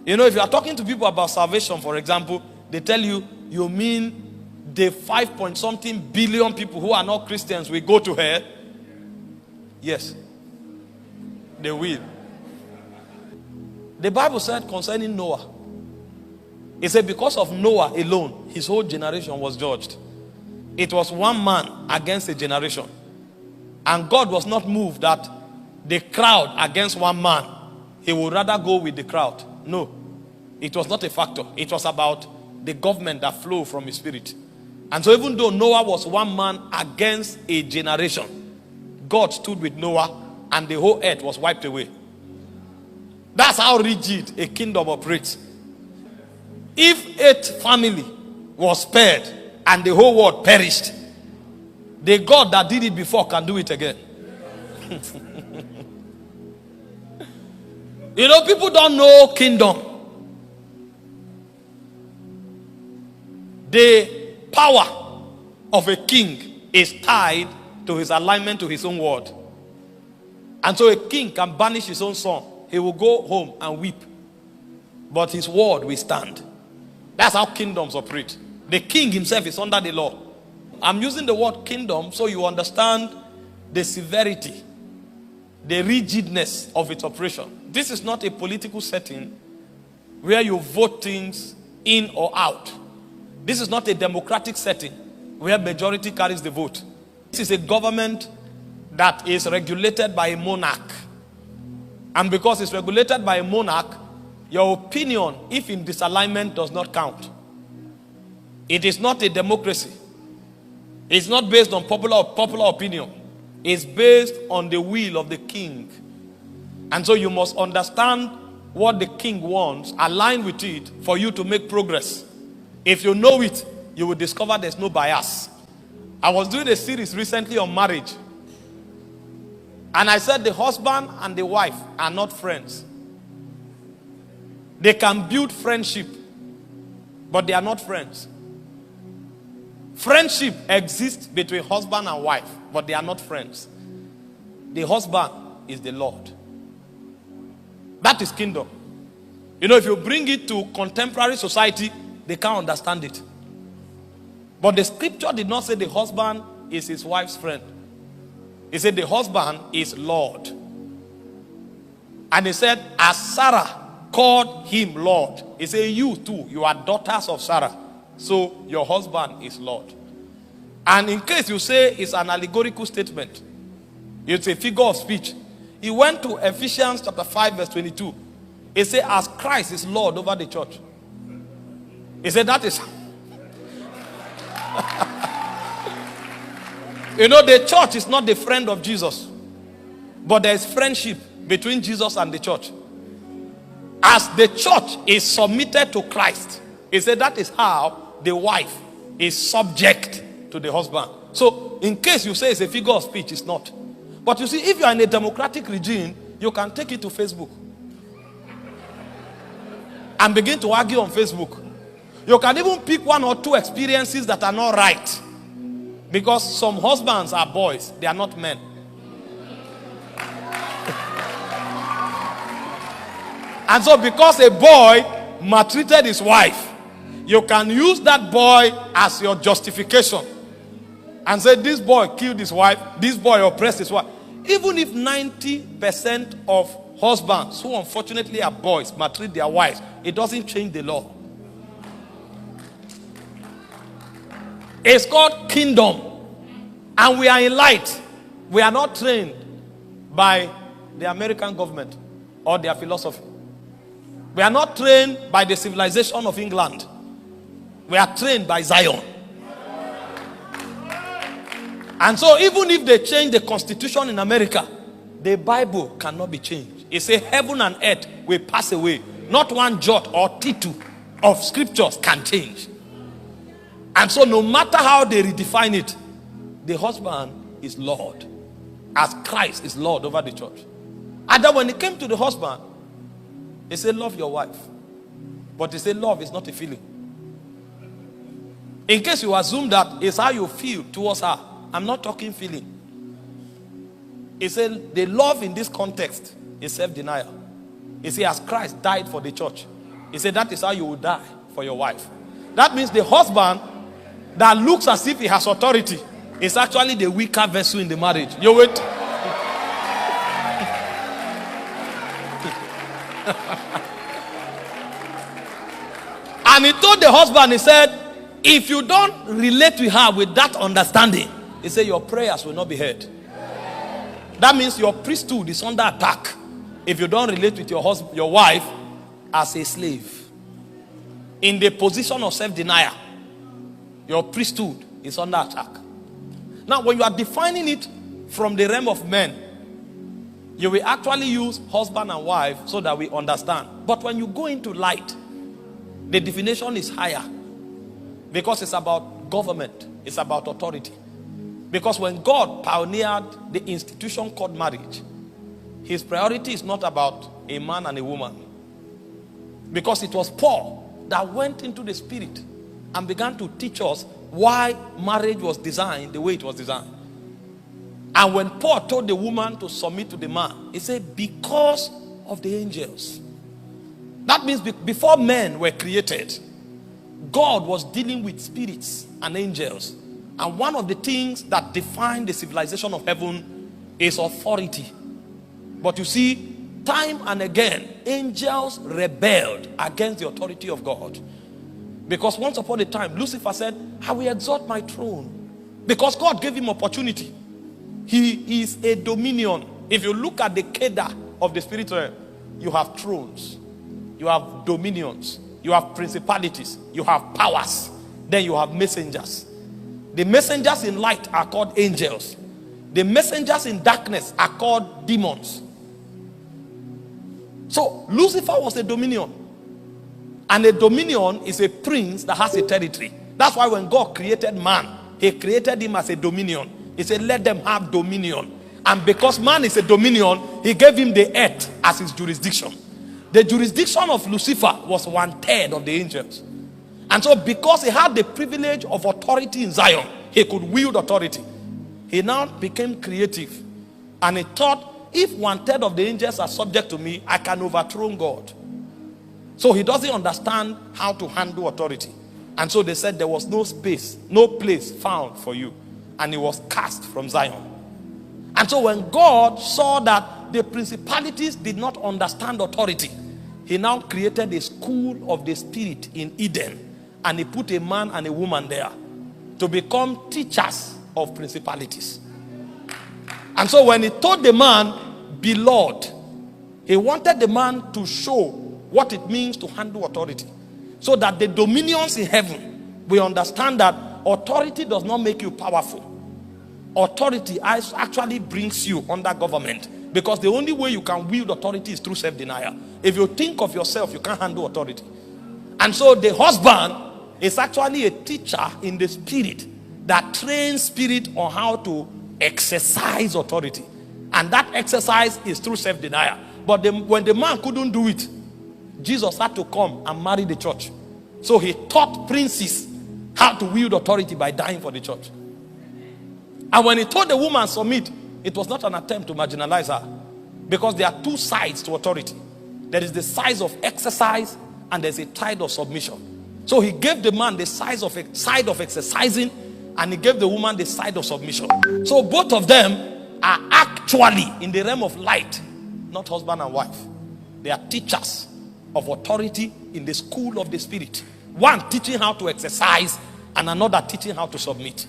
You know, if you are talking to people about salvation, for example, they tell you, you mean the 5-point-something billion people who are not Christians will go to hell? Yes, they will. The Bible said concerning Noah, it said because of Noah alone, his whole generation was judged. It was one man against a generation. And God was not moved that the crowd against one man, he would rather go with the crowd. No, it was not a factor. It was about the government that flowed from his spirit. And so even though Noah was one man against a generation, God stood with Noah and the whole earth was wiped away. That's how rigid a kingdom operates. If 8 family was spared and the whole world perished, the God that did it before can do it again. You know, people don't know kingdom. The power of a king is tied to his alignment to his own word. And so a king can banish his own son. He will go home and weep. But his word will stand. That's how kingdoms operate. The king himself is under the law. I'm using the word kingdom so you understand the severity, the rigidness of its operation. This is not a political setting where you vote things in or out. This is not a democratic setting where majority carries the vote. This is a government that is regulated by a monarch. And because it's regulated by a monarch, your opinion, if in disalignment, does not count. It is not a democracy. It's not based on popular opinion. It's based on the will of the king. And so you must understand what the king wants, align with it for you to make progress. If you know it, you will discover there's no bias. I was doing a series recently on marriage. And I said the husband and the wife are not friends. They can build friendship, but they are not friends. Friendship exists between husband and wife, but they are not friends. The husband is the Lord. That is kingdom. You know, if you bring it to contemporary society, they can't understand it. But the scripture did not say the husband is his wife's friend. It said the husband is Lord. And he said, as Sarah called him Lord, he said, you too, you are daughters of Sarah. So your husband is Lord. And in case you say it's an allegorical statement, it's a figure of speech. He went to Ephesians chapter 5 verse 22. He said, as Christ is Lord over the church. He said that is... You know, the church is not the friend of Jesus. But there is friendship between Jesus and the church. As the church is submitted to Christ, he said that is how the wife is subject to the husband. So, in case you say it's a figure of speech, it's not. But you see, if you are in a democratic regime, you can take it to Facebook and begin to argue on Facebook. You can even pick 1 or 2 experiences that are not right. Because some husbands are boys, they are not men. And so because a boy maltreated his wife, you can use that boy as your justification. And say this boy killed his wife, this boy oppressed his wife. Even if 90% of husbands who unfortunately are boys maltreat their wives, it doesn't change the law. It's called kingdom. And we are in light. We are not trained by the American government or their philosophy. We are not trained by the civilization of England. We are trained by Zion. And so even if they change the constitution in America, the Bible cannot be changed. It says heaven and earth will pass away. Not one jot or tittle of scriptures can change. And so no matter how they redefine it, the husband is Lord. As Christ is Lord over the church. And then when it came to the husband, he said love your wife. But he said love is not a feeling. In case you assume that it's how you feel towards her, I'm not talking feeling. He said the love in this context is self-denial. He said as Christ died for the church, He said that is how you will die for your wife. That means the husband that looks as if he has authority is actually the weaker vessel in the marriage. You wait. And he told the husband, he said, if you don't relate with her with that understanding, he said your prayers will not be heard. That means your priesthood is under attack if you don't relate with your wife as a slave. In the position of self-denial, your priesthood is under attack. Now, when you are defining it from the realm of men, you will actually use husband and wife so that we understand. But when you go into light, the definition is higher. Because it's about government. It's about authority. Because when God pioneered the institution called marriage, his priority is not about a man and a woman. Because it was Paul that went into the spirit and began to teach us why marriage was designed the way it was designed. And when Paul told the woman to submit to the man, he said, because of the angels. That means before men were created, God was dealing with spirits and angels. And one of the things that defined the civilization of heaven is authority. But you see, time and again, angels rebelled against the authority of God. Because once upon a time, Lucifer said, I will exalt my throne. Because God gave him opportunity. He is a dominion. If you look at the cadre of the spirit realm, you have thrones, you have dominions, you have principalities, you have powers, then you have messengers. The messengers in light are called angels. The messengers in darkness are called demons. So Lucifer was a dominion. And a dominion is a prince that has a territory. That's why when God created man, he created him as a dominion. He said, let them have dominion. And because man is a dominion, he gave him the earth as his jurisdiction. The jurisdiction of Lucifer was 1/3 of the angels. And so because he had the privilege of authority in Zion, he could wield authority. He now became creative. And he thought, if 1/3 of the angels are subject to me, I can overthrow God. So he doesn't understand how to handle authority. And so they said there was no space, no place found for you. And he was cast from Zion. And so when God saw that the principalities did not understand authority, he now created a school of the spirit in Eden. And he put a man and a woman there to become teachers of principalities. And so when he told the man, be Lord, he wanted the man to show what it means to handle authority. So that the dominions in heaven will understand that authority does not make you powerful. Authority actually brings you under government. Because the only way you can wield authority is through self-denial. If you think of yourself, you can't handle authority. And so the husband is actually a teacher in the spirit that trains spirit on how to exercise authority. And that exercise is through self-denial. But when the man couldn't do it, Jesus had to come and marry the church. So he taught princes how to wield authority by dying for the church. And when he told the woman submit, it was not an attempt to marginalize her. Because there are two sides to authority. There is the side of exercise and there's a side of submission. So he gave the man the side of exercising and he gave the woman the side of submission. So both of them are actually in the realm of light, not husband and wife. They are teachers of authority in the school of the spirit. One teaching how to exercise and another teaching how to submit.